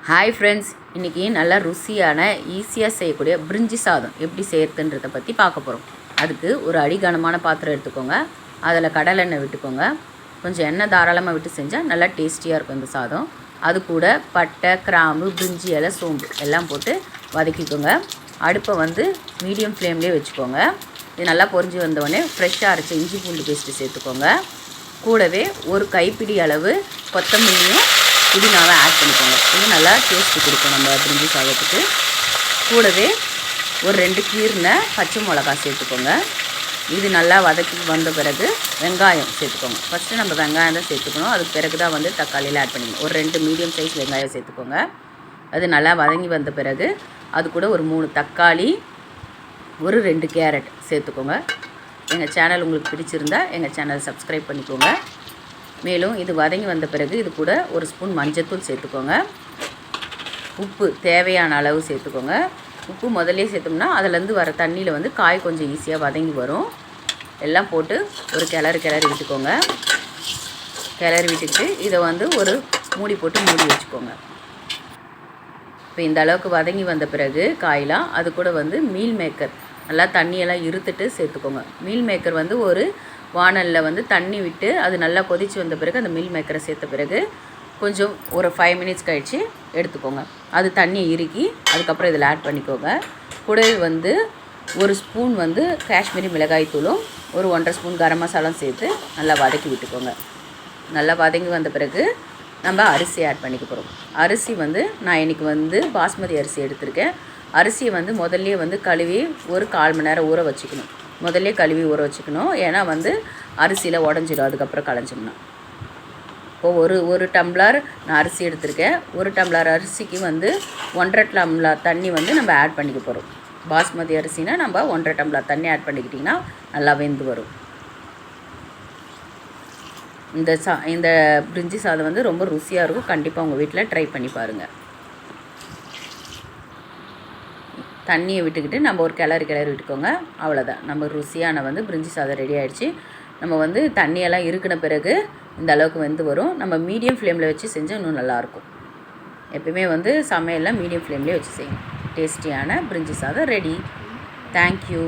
Hi friends, இன்றைக்கி நல்லா ருசியான ஈஸியாக செய்யக்கூடிய பிரிஞ்சி சாதம் எப்படி செய்யறதுன்றதை பற்றி பார்க்க போகிறோம். அதுக்கு ஒரு அடிகனமான பாத்திரம் எடுத்துக்கோங்க. அதில் கடலெண்ணெய் விட்டுக்கோங்க. கொஞ்சம் எண்ணெய் தாராளமாக விட்டு செஞ்சால் நல்லா டேஸ்டியாக இருக்கும் இந்த சாதம். அது கூட பட்டை, கிராம்பு, பிரிஞ்சி இலை, சோம்பு எல்லாம் போட்டு வதக்கிக்கோங்க. அடுப்பை மீடியம் ஃப்ளேம்லேயே வச்சுக்கோங்க. இது நல்லா பொரிஞ்சு வந்தோடனே ஃப்ரெஷ்ஷாக அரைச்ச இஞ்சி பூண்டு பேஸ்ட்டு சேர்த்துக்கோங்க. கூடவே ஒரு கைப்பிடி அளவு கொத்தமல்லியும் புதினாவை ஆட் பண்ணிக்கோங்க. இது நல்லா டேஸ்ட்டு கொடுக்கும் நம்ம பிரிஞ்சி சாதத்துக்கு. கூடவே ஒரு 2 கீர்ன பச்சை மிளகா சேர்த்துக்கோங்க. இது நல்லா வதக்கி வந்த பிறகு வெங்காயம் சேர்த்துக்கோங்க. ஃபஸ்ட்டு நம்ம வெங்காயம் தான் சேர்த்துக்கணும். அதுக்கு பிறகு தான் தக்காளியில் ஆட் பண்ணிக்கணும். ஒரு 2 மீடியம் சைஸ் வெங்காயம் சேர்த்துக்கோங்க. அது நல்லா வதங்கி வந்த பிறகு அது கூட ஒரு 3 தக்காளி, ஒரு 2 கேரட் சேர்த்துக்கோங்க. எங்கள் சேனல் உங்களுக்கு பிடிச்சிருந்தா எங்கள் சேனல் சப்ஸ்கிரைப் பண்ணிக்கோங்க. மேலும் இது வதங்கி வந்த பிறகு இது கூட ஒரு ஸ்பூன் மஞ்சள்தூள் சேர்த்துக்கோங்க. உப்பு தேவையான அளவு சேர்த்துக்கோங்க. உப்பு முதல்லே சேர்த்தோம்னா அதிலேருந்து வர தண்ணியில் காய் கொஞ்சம் ஈஸியாக வதங்கி வரும். எல்லாம் போட்டு ஒரு கிளறி விட்டுக்கோங்க. கிளறி விட்டுக்கிட்டு இதை ஒரு மூடி போட்டு மூடி வச்சுக்கோங்க. இப்போ இந்த அளவுக்கு வதங்கி வந்த பிறகு காயெலாம் அது கூட மீல் மேக்கர் நல்லா தண்ணியெல்லாம் இருத்துட்டு சேர்த்துக்கோங்க. மீல் மேக்கர் ஒரு வானலில் தண்ணி விட்டு அது நல்லா கொதித்து வந்த பிறகு அந்த மீல் மேக்கரை சேர்த்த பிறகு கொஞ்சம் ஒரு 5 மினிட்ஸ் கழித்து எடுத்துக்கோங்க. அது தண்ணியை இறுக்கி அதுக்கப்புறம் இதில் ஆட் பண்ணிக்கோங்க. கூடவே ஒரு ஸ்பூன் காஷ்மீரி மிளகாய் தூளும் ஒரு 1.5 ஸ்பூன் கரம் மசாலாவும் சேர்த்து நல்லா வதக்கி விட்டுக்கோங்க. நல்லா வதங்கி வந்த பிறகு நம்ம அரிசி ஆட் பண்ணிக்க போகிறோம். அரிசி நான் இன்றைக்கி பாஸ்மதி அரிசி எடுத்திருக்கேன். அரிசியை முதல்லே கழுவி ஒரு 1/4 மணி நேரம் ஊற வச்சுக்கணும். முதல்ல கழுவி ஊற வச்சுக்கணும். ஏன்னா அரிசியில் உடஞ்சிடும் அதுக்கப்புறம் களைஞ்சோம்னா. இப்போது ஒரு டம்ளர் நான் அரிசி எடுத்திருக்கேன். ஒரு டம்ளர் அரிசிக்கு 1.5 டம்ளர் தண்ணி நம்ம ஆட் பண்ணிக்க போகிறோம். பாஸ்மதி அரிசினா நம்ம 1.5 டம்ளர் தண்ணி ஆட் பண்ணிக்கிட்டிங்கன்னா நல்லா வெந்து வரும். இந்த பிரிஞ்சி சாதம் ரொம்ப ருசியாக இருக்கும். கண்டிப்பாக உங்கள் வீட்டில் ட்ரை பண்ணி பாருங்கள். தண்ணியை விட்டுக்கிட்டு நம்ம ஒரு கிளறி விட்டுக்கோங்க. அவ்வளோதான், நம்ம ருசியான பிரிஞ்சி சாதம் ரெடி ஆகிடுச்சு. நம்ம தண்ணியெல்லாம் இருக்குன பிறகு இந்த அளவுக்கு வெந்து வரும். நம்ம மீடியம் ஃப்ளேமில் வச்சு செஞ்சால் இன்னும் நல்லாயிருக்கும். எப்பயுமே சமையலில் மீடியம் ஃப்ளேம்லேயே வச்சு செய்யணும். டேஸ்டியான பிரிஞ்சி சாதம் ரெடி. தேங்க்யூ.